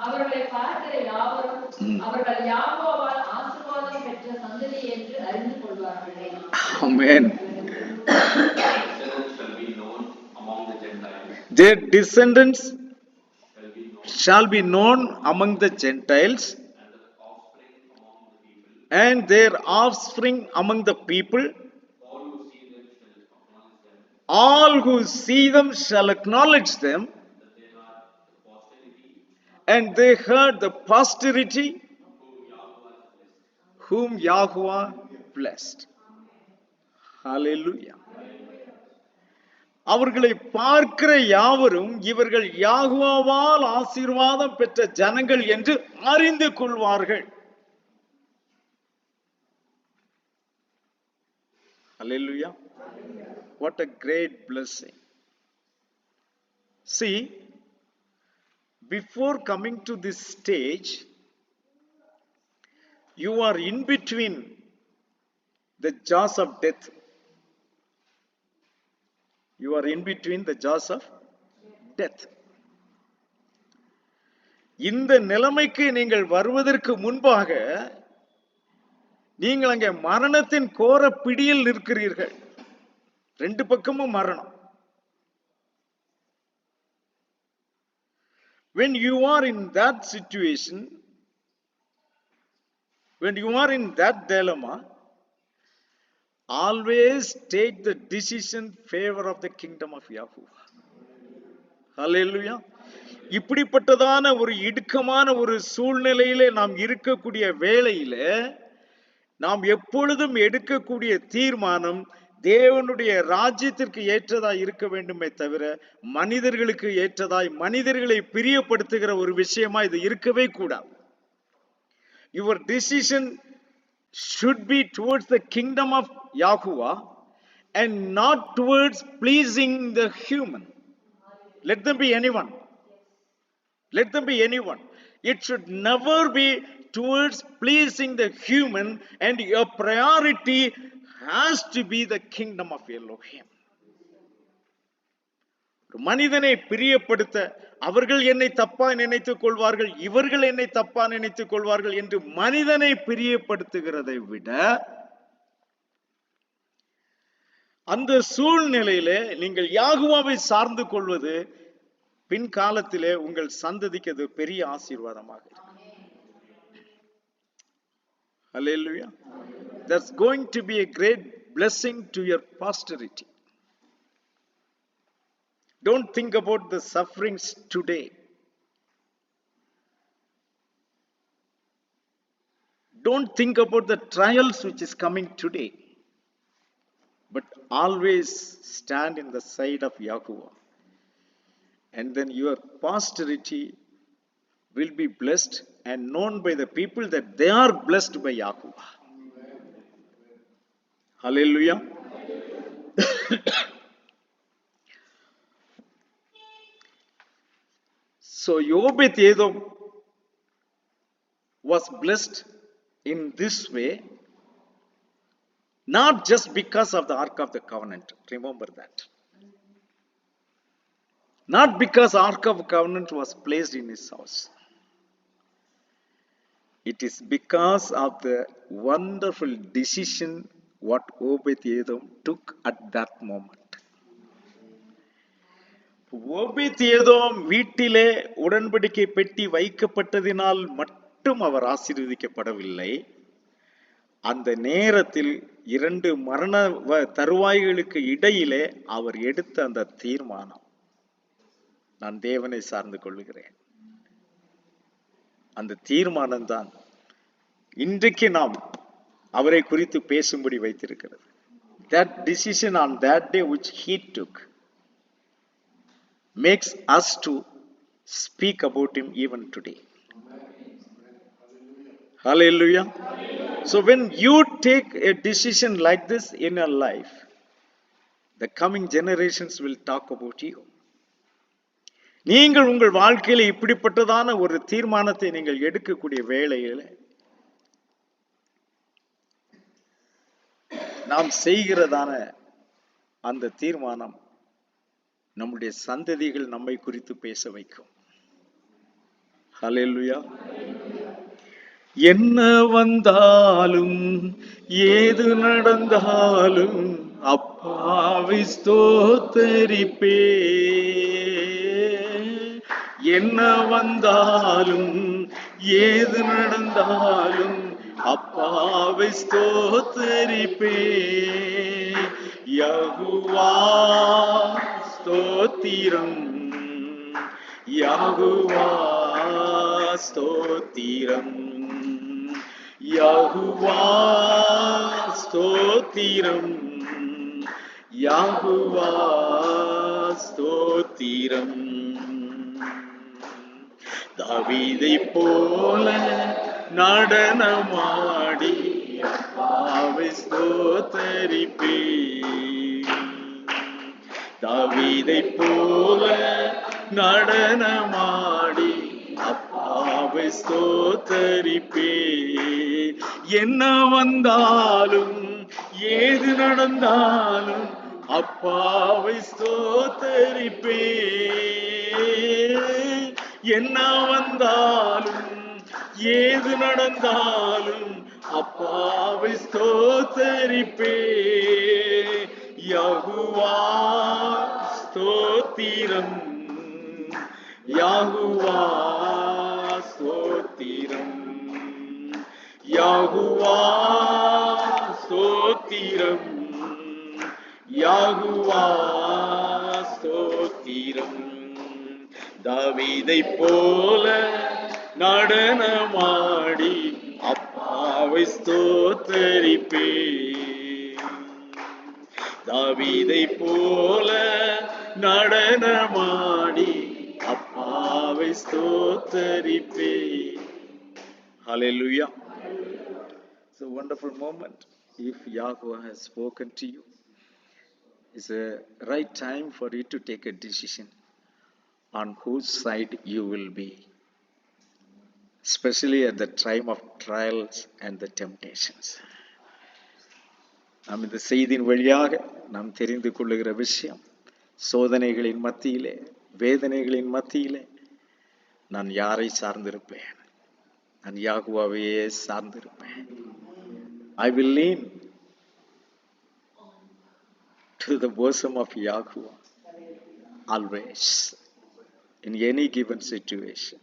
அவர்களை பார்க்கிற யாவரும் அவர்கள் யாகோவால் ஆசீர்வாதம் பெற்ற சந்ததி என்று அறிந்து கொள்வார்களே. Amen. Their descendants shall be known among Their descendants shall be known among the Gentiles, the Gentiles, and their offspring among the people. All who see them shall acknowledge them, and they heard the posterity whom Yahuwah blessed. Hallelujah. அவர்களை பார்க்கிற யாவரும் இவர்கள் யாகுவாவால் ஆசீர்வாதம் பெற்ற ஜனங்கள் என்று அறிந்து கொள்வார்கள். Hallelujah. What a great blessing. See, before coming to this stage, you are in between the jaws of death. You are in between the jaws of death. இந்த நிலைமைக்கு நீங்கள் வருவதற்கு முன்பாக நீங்கள் அங்கே மரணத்தின் கோர பிடியில் நிற்கிறீர்கள். ரெண்டு பக்கமும் மரணம். When you are in that situation, when you are in that dilemma, always take the decision favor of the kingdom of Yahuwah. Hallelujah. இப்படிப்பட்டதான ஒரு இடுக்கமான ஒரு சூழ்நிலையிலே நாம் இருக்கக்கூடிய வேளையிலே நாம் எப்பொழுதும் எடுக்கக்கூடிய தீர்மானம் தேவனுடைய ராஜ்யத்திற்கு ஏற்றதாய் இருக்க வேண்டுமே தவிர மனிதர்களுக்கு ஏற்றதாய் மனிதர்களை பிரியப்படுத்துகிற ஒரு விஷயமா இது இருக்கவே கூடாது. Your decision should be towards the kingdom of Yahuwah and not towards pleasing the human. Let them be anyone. Let them be anyone. It should never be towards pleasing the human, and your priority has to be the kingdom of Elohim. மனிதனை பிரியப்படுத்த அவர்கள் என்னை தப்பா நினைத்துக் கொள்வார்கள், இவர்கள் என்னை தப்பா நினைத்துக் கொள்வார்கள் என்று மனிதனை பிரியப்படுத்துகிறதை விட அந்த சூழ்நிலையிலே நீங்கள் யாகுவாவை சார்ந்து கொள்வது பின்காலத்திலே உங்கள் சந்ததிக்கு அது பெரிய ஆசீர்வாதமாக இருக்கும். Hallelujah. That's going to be a great blessing to your posterity. Don't think about the sufferings today. Don't think about the trials which is coming today. But always stand in the side of Yahuwah. And then your posterity will be blessed and known by the people that they are blessed by Yahuwah. Hallelujah. So Obed-Edom was blessed in this way, not just because of the Ark of the Covenant. Remember that. Not because Ark of Covenant was placed in his house. It is because of the wonderful decision what Obed-Edom took at that moment. Obed-Edom வீட்டிலே உடன்படிக்கை பெட்டி வைக்கப்பட்டதினால் மட்டும் அவர் ஆசீர்வதிக்கப்படவில்லை. அந்த நேரத்தில் இரண்டு மரண தருவாய்களுக்கு இடையிலே அவர் எடுத்த அந்த தீர்மானம், நான் தேவனை சார்ந்து கொள்ளுகிறேன், அந்த தீர்மானம் தான் இன்றைக்கு நாம் அவரை குறித்து பேசும்படி வைத்திருக்கிறது. That decision on that day which he took makes us to speak about him even today. Hallelujah. So when you take a decision like this in your life, the coming generations will talk about you. நீங்கள் உங்கள் வாழ்க்கையில இப்படிப்பட்டதான ஒரு தீர்மானத்தை நீங்கள் எடுக்கக்கூடிய வேளையில நாம் செய்கிறதான அந்த தீர்மானம் நம்முடைய சந்ததிகள் நம்மை குறித்து பேச வைக்கும். ஹல்லேலூயா. என்ன வந்தாலும் ஏது நடந்தாலும் அப்பாவை ஸ்தோத்தரிப்பே. என்ன வந்தாலும் ஏது நடந்தாலும் அப்பாவை ஸ்தோத்தரிப்பே. யெகோவா ஸ்தோத்திரம், யெகோவா ஸ்தோத்திரம், யெகோவா ஸ்தோத்திரம், யெகோவா ஸ்தோத்திரம். தாவீதை போல நடனமாடி அப்பாவை ஸ்தோத்தரிப்பே. தாவீதை போல நடனமாடி அப்பாவை ஸ்தோத்தரிப்பே. என்ன வந்தாலும் ஏது நடந்தாலும் அப்பாவை ஸ்தோத்தரிப்பே. என்ன வந்தாலும் ஏது நடந்தாலும் அப்பாவை ஸ்தோத்தரிப்பே. யெகோவா ஸ்தோத்திரம், யெகோவா ஸ்தோத்திரம், யெகோவா ஸ்தோத்திரம், யெகோவா ஸ்தோத்திரம். தாவீதைப் போல நடனமாடி அப்பாவை ஸ்தோத்தரிப்பே. தாவீதைப் போல நடனமாடி அப்பாவை ஸ்தோத்தரிப்பே. Hallelujah. It's a wonderful moment. If Yahweh has spoken to you, it's a right time for you to take a decision on whose side you will be, especially at the time of trials and the temptations. நாம் இந்த செய்தியின் வழியாக நாம் தெரிந்து கொள்ளுகிற விஷயம், சோதனைகளின் மத்தியிலே, வேதனைகளின் மத்தியிலே நான் யாரை சார்ந்திருப்பேன்? நான் யாகுவாவையே சார்ந்திருப்பேன். I will lean to the bosom of Yahuwah always, in any given situation.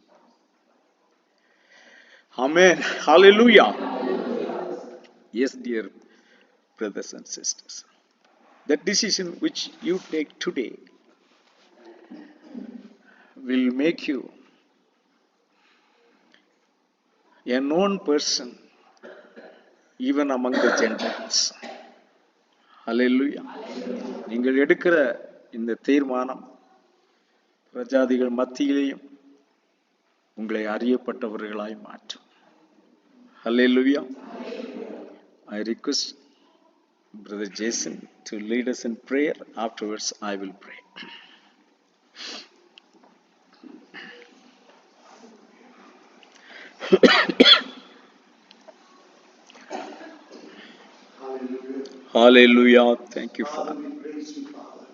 Amen. Hallelujah. Yes, dear brothers and sisters, that decision which you take today will make you a known person even among the Gentiles. Hallelujah. நீங்கள் எடுக்கிற இந்த தீர்மானம் பிரஜாதிகள் மத்தியிலேயும் உங்களை அறியப்பட்டவர்களாய் மாற்றும். Hallelujah. I request Brother Jason to lead us in prayer. Afterwards, I will pray. Hallelujah. Thank you, Father, Father. we praise you, Father.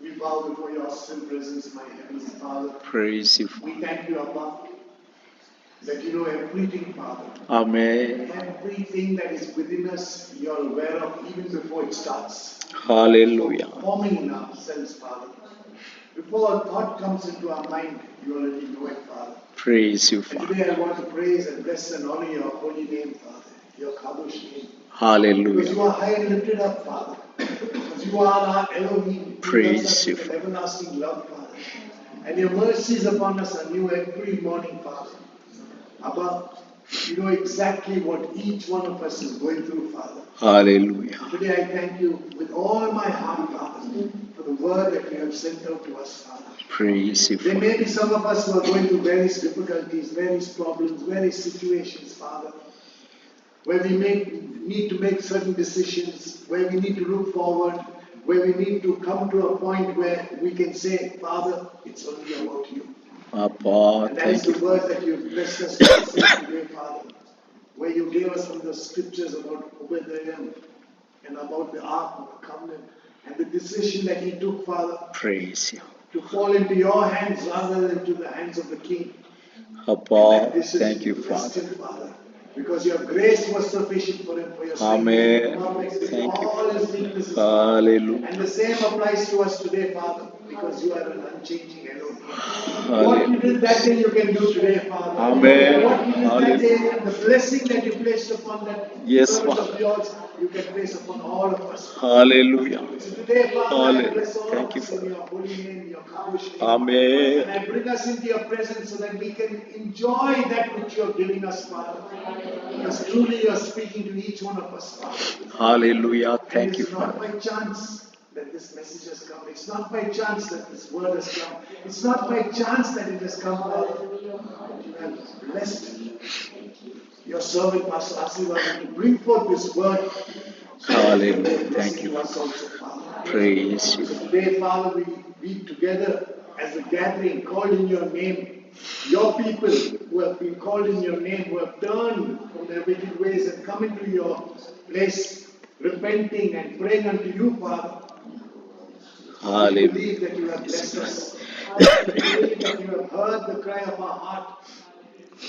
We bow before your awesome presence, my heavenly Father. Praise you, We Father. thank you, Abba, that you know everything, Father. Amen. Everything that is within us, you are aware of even before it starts. Hallelujah. Forming in ourselves, Father. Before a thought comes into our mind, you already know it, Father. Praise you, And Father. today I want to praise and bless and honor your holy name, Father. Your Kadosh name. Because Hallelujah. you are high and lifted up, Father. Because you are our Elohim. Praise us you, with Father. an everlasting love, Father. And your mercies upon us are new every morning, Father. Abba, you know exactly what each one of us is going through, Father. Hallelujah. Today I thank you with all my heart, Father, for the word that you have sent out to us, Father. Praise you, There Father. may be some of us who are going through various difficulties, various problems, various situations, Father, where we need to make certain decisions, where we need to look forward, where we need to come to a point where we can say, Father, it's only about you. Papa, And that is thank the you. word that you've blessed us to say today, Father, where you gave us from the scriptures about Obadiah and about the Ark of the Covenant and the decision that he took, Father, Praise you. to fall into your hands rather than into the hands of the king. Papa, And that decision thank you, blessed Father. him, Father, because your grace was sufficient for him, for your Amen. strength Thank you. all his weaknesses, Father. Hallelujah. And the same applies to us today, Father, because you are an unchanging Elohim. What Hallelujah. you did that day, you can do today, Father. Amen. What you did that Hallelujah. day, and the blessing that you placed upon that Yes, servant Father. of yours, you can place upon all of us. Hallelujah. So today, Father, I Hallelujah. bless all Thank of you, us in Father. your holy name, your Kadosh name. Amen. And I bring us into your presence so that we can enjoy that which you are giving us, Father. Because truly you are speaking to each one of us, Father. Hallelujah. And Thank you, it's not Father. by chance that this message has come. It's not by chance that this word has come. It's not by chance that it has come, Father. You have blessed your servant, Pastor Asivasan, to bring forth this word. Hallelujah. Thank Blessing you, to us Father. also, Father. Praise you. So today, Father, we meet together as a gathering called in your name, your people who have been called in your name, who have turned from their wicked ways and come into your place, repenting and praying unto you, Father. We believe that you have blessed us. We believe that you have heard the cry of our heart.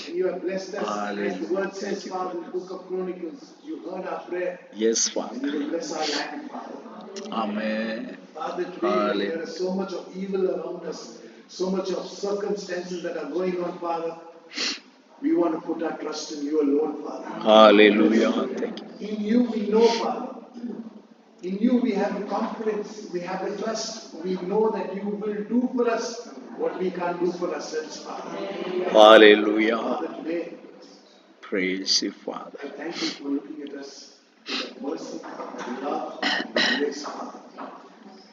And you have blessed us. As the word says, Father, in the book of Chronicles, you heard our prayer. Yes, And Father. you will bless our land, Father. Amen. Father, today there is so much of evil around us, so much of circumstances that are going on, Father. We want to put our trust in you alone, Father. Hallelujah. Thank you. In you we know, Father. In you we have the confidence, we have the trust. We know that you will do for us what we can't do for ourselves, Father. Hallelujah. Father, today Praise you, Father. I thank you for looking at us with that mercy, that love, and grace, Father.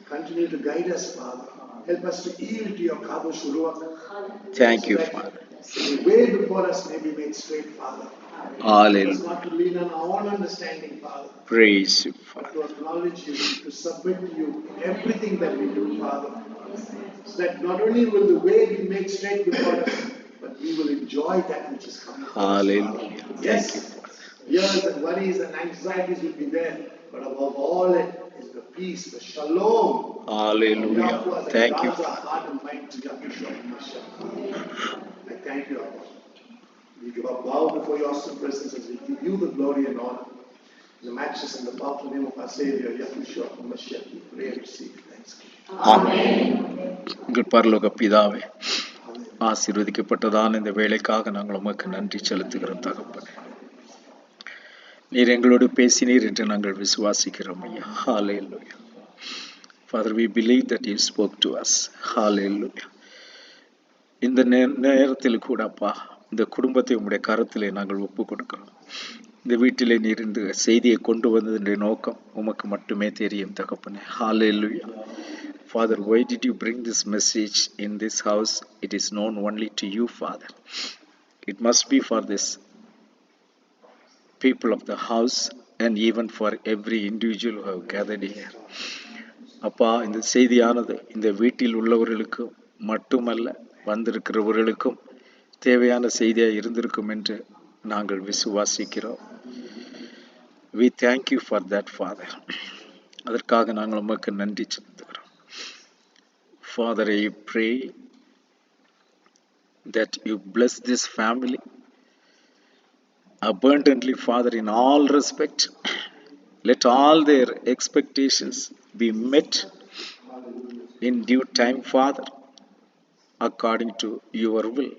Continue to guide us, Father. Help us to yield to your Kadosh Ruach. Thank you, So that Father. the way before us may be made straight, Father. Help us Hallelujah. not to lean on our own understanding, Father, Praise you, but Father. to acknowledge you, to submit to you in everything that we do, Father. So that not only will the way be made straight before us, but we will enjoy that which is coming. Hallelujah. Yes, Thank you, Father. fears and worries and anxieties will be there, but above all it is the peace, the shalom. Hallelujah. Yahuwah that Thank you, guards our Father. heart and mind to Yahushua HaMashiach. I thank you, Abba. We give our bow before your awesome presence as we give you the glory and honor. In the matchless and the powerful name of our Savior, Yahushua HaMashiach, we pray and receive thanksgiving. ஆமென். எங்கள் பரலோக பிதாவே, ஆசீர்வதிக்கப்பட்டதான இந்த வேளைக்காக நாங்கள் உமக்கு நன்றி செலுத்துகிறோம் தகப்பனே. நீர் எங்களோடு பேசினீர் என்று நாங்கள் விசுவாசிக்கிறோம் ஐயா. Hallelujah. Father, we believe that you spoke to us. Hallelujah. இந்த நேரத்தில் கூட அப்பா, இந்த குடும்பத்தை உம்முடைய கரத்திலே நாங்கள் ஒப்பு கொடுக்கிறோம். இந்த வீட்டிலே நீர் இந்த செய்தியை கொண்டு வந்ததுடைய நோக்கம் உமக்கு மட்டுமே தெரியும் தகப்பனே. Hallelujah. Father, why did you bring this message in this house? It is known only to you, Father. It must be for this people of the house and even for every individual who have gathered here. அப்பா, இந்த செய்தியானது இந்த வீட்டில் உள்ளவர்களுக்கும் மட்டுமல்ல, வந்திருக்கிறவர்களுக்கும் தேவையான செய்தியாக இருந்திருக்கும் என்று நாங்கள் விசுவாசிக்கிறோம். We thank you for that, Father. அதற்காக நாங்கள் உமக்கு நன்றி செலுத்துகிறோம். Father, I pray that you bless this family abundantly, Father, in all respect. Let all their expectations be met in due time, Father, according to your will.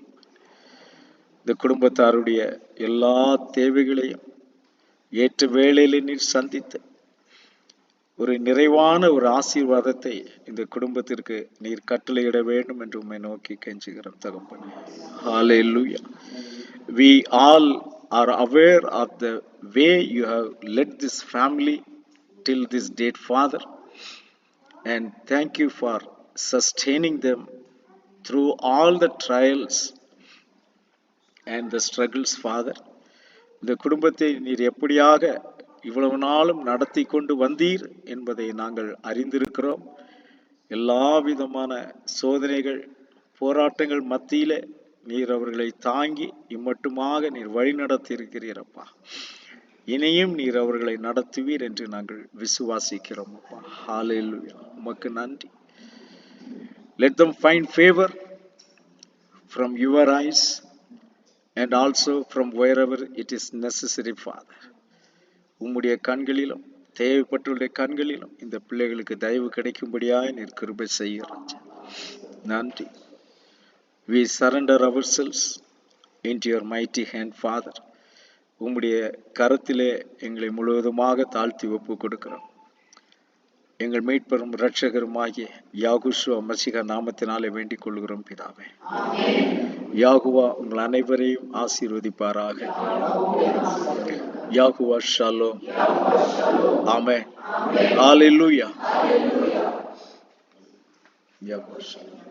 இந்த குடும்பத்தாருடைய எல்லா தேவைகளையும் ஏற்ற வேளையிலே நீர் சந்தித்து ஒரு நிறைவான ஒரு ஆசீர்வாதத்தை இந்த குடும்பத்திற்கு நீர் கட்டளையிட வேண்டும் என்று உம்மை நோக்கி கெஞ்சுகிறோம் தகப்பனே. Hallelujah. We all are aware of the way you have led this family till this date, Father, and thank you for sustaining them through all the trials and the struggles, Father. இந்த குடும்பத்தை நீர் எப்படியாக இவ்வளவு நாளும் நடத்தி கொண்டு வந்தீர் என்பதை நாங்கள் அறிந்திருக்கிறோம். எல்லா விதமான சோதனைகள், போராட்டங்கள் மத்தியிலே நீர் அவர்களை தாங்கி இம்மட்டுமாக நீர் வழி நடத்தி இருக்கிறீரப்பா. இனியும் நீர் அவர்களை நடத்துவீர் என்று நாங்கள் விசுவாசிக்கிறோம் அப்பா. ஹalleluya. உமக்கு நன்றி. Let them find favor from your eyes and also from wherever it is necessary, Father. உம்முடைய கண்களிலும் தேவைப்பட்டுள்ள கண்களிலும் இந்த பிள்ளைகளுக்கு தயவு கிடைக்கும்படியாய் நீர் கிருபை செய்கிறோம். நன்றி. We surrender ourselves into your mighty hand, Father. உம்முடைய கரத்திலே எங்களை முழுவதுமாக தாழ்த்தி ஒப்பு கொடுக்கிறோம். எங்கள் மீட்பரும் இரட்சகருமாகிய யாகுஷுவா மசிஹா நாமத்தினாலே வேண்டிக் கொள்கிறோம் பிதாவே. யாகுவா உங்கள் அனைவரையும் ஆசீர்வதிப்பாராக. யாகுவா ஷாலோம். ஆமென். ஹalleluya. யாகுவா ஷாலோம்.